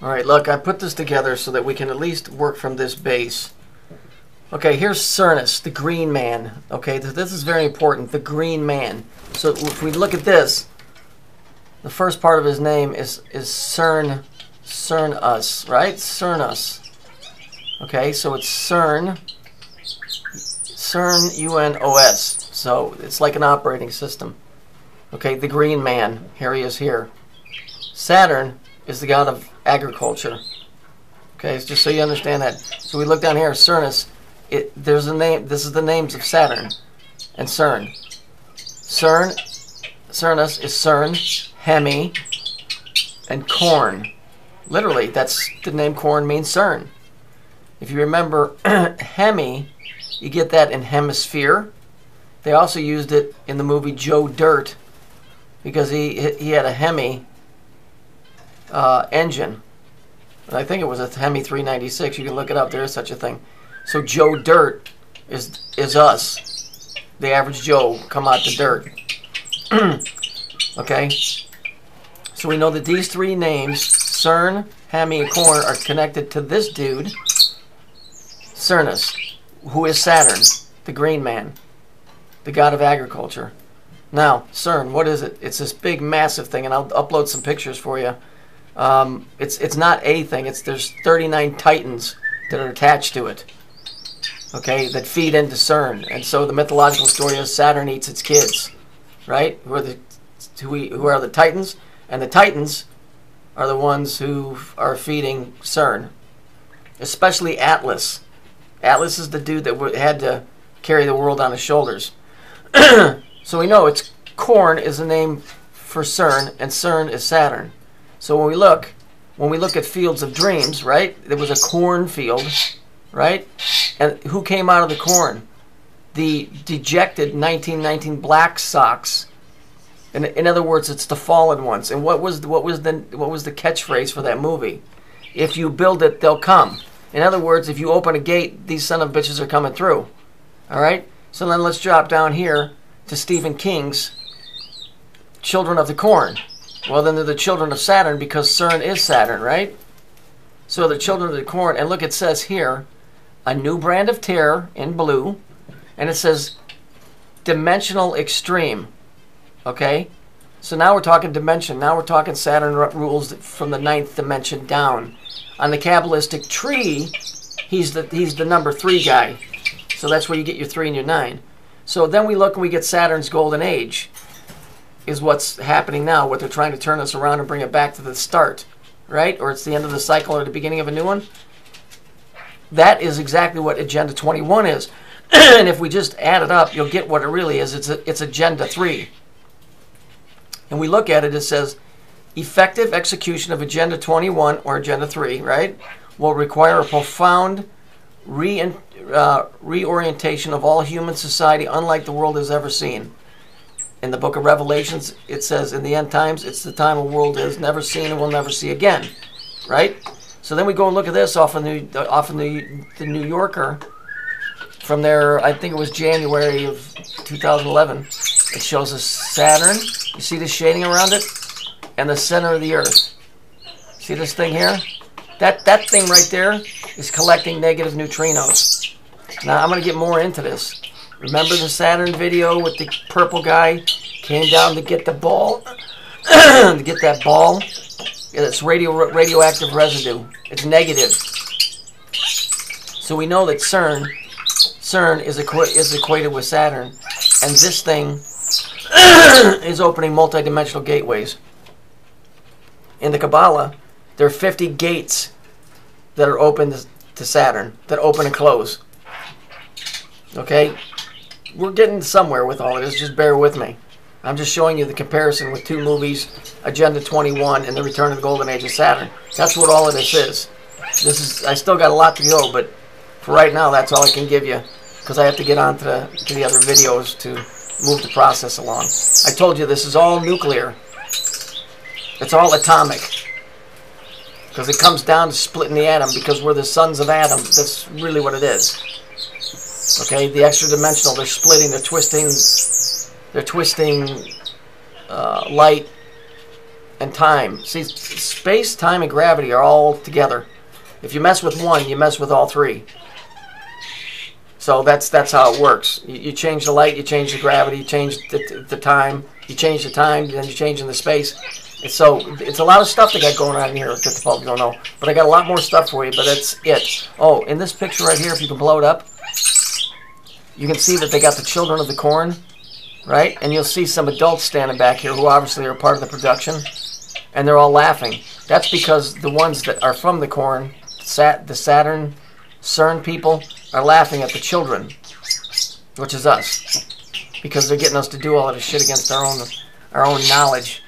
Alright, look, I put this together so that we can at least work from this base. Okay, here's Cernus, the green man. Okay, this is very important, the green man. So if we look at this, the first part of his name is Cernus, right? Cernus. Okay, so it's Cern, U-N-O-S. So it's like an operating system. Okay, the green man, here he is here. Saturn is the god of agriculture. Okay, just so you understand that. So we look down here, Cernus. There's a name. This is the names of Saturn and Cern. Cernus is Cern, Hemi, and corn. Literally, that's the name corn means Cern. If you remember Hemi, you get that in hemisphere. They also used it in the movie Joe Dirt because he had a Hemi engine. And I think it was a Hemi 396. You can look it up. There is such a thing. So Joe Dirt is us. The average Joe come out to dirt. Okay? So we know that these three names, Cern, Hemi, and corn, are connected to this dude, Cernus, who is Saturn, the green man, the god of agriculture. Now, Cern, what is it? It's this big, massive thing, and I'll upload some pictures for you. It's not a thing. There's 39 titans that are attached to it. Okay, that feed into Cern, and so the mythological story is Saturn eats its kids, right? Who are the titans? And the titans are the ones who are feeding Cern, especially Atlas. Atlas is the dude that had to carry the world on his shoulders. So we know it's corn is the name for Cern, and Cern is Saturn. So when we look at Fields of Dreams, right? There was a cornfield, right? And who came out of the corn? The dejected 1919 Black Sox. In other words, it's the fallen ones. And what was the catchphrase for that movie? If you build it, they'll come. In other words, if you open a gate, these son of bitches are coming through. All right? So then let's drop down here to Stephen King's Children of the Corn. Well, then they're the children of Saturn because Cern is Saturn, right? So the children of the corn. And look, it says here, a new brand of terror in blue. And it says dimensional extreme. Okay? So now we're talking dimension. Now we're talking Saturn rules from the 9th dimension down. On the Kabbalistic tree, he's the number 3 guy. So that's where you get your 3 and your 9. So then we look and we get Saturn's golden age is what's happening now, what they're trying to turn us around and bring it back to the start, right? Or it's the end of the cycle or the beginning of a new one. That is exactly what Agenda 21 is. And if we just add it up, you'll get what it really is. It's Agenda 3. And we look at it, it says, effective execution of Agenda 21 or Agenda 3, right, will require a profound reorientation of all human society unlike the world has ever seen. In the book of Revelations, it says, in the end times, it's the time a world has never seen and will never see again, right? So then we go and look at this off of the New Yorker from there, I think it was January of 2011. It shows us Saturn. You see the shading around it? And the center of the Earth. See this thing here? That thing right there is collecting negative neutrinos. Now, I'm going to get more into this. Remember the Saturn video with the purple guy came down to get the ball? To get that ball? It's radioactive residue. It's negative. So we know that CERN is equated with Saturn. And this thing is opening multidimensional gateways. In the Kabbalah, there are 50 gates that are open to Saturn, that open and close. Okay? We're getting somewhere with all of this, just bear with me. I'm just showing you the comparison with 2 movies, Agenda 21 and The Return of the Golden Age of Saturn. That's what all of this is. I still got a lot to go, but for right now, that's all I can give you, because I have to get on to the other videos to move the process along. I told you this is all nuclear. It's all atomic. Because it comes down to splitting the atom, because we're the sons of Adam. That's really what it is. Okay, the extra dimensional, they're splitting, they're twisting light and time. See, space, time, and gravity are all together. If you mess with one, you mess with all three. So that's how it works. You change the light, you change the gravity, you change the time, you change the time, then you change in the space. And so it's a lot of stuff they got going on here that the public don't know. But I got a lot more stuff for you, but that's it. Oh, in this picture right here, if you can blow it up, you can see that they got the children of the corn, right? And you'll see some adults standing back here who obviously are part of the production, and they're all laughing. That's because the ones that are from the corn, the Saturn, CERN people, are laughing at the children, which is us, because they're getting us to do all of this shit against our own knowledge.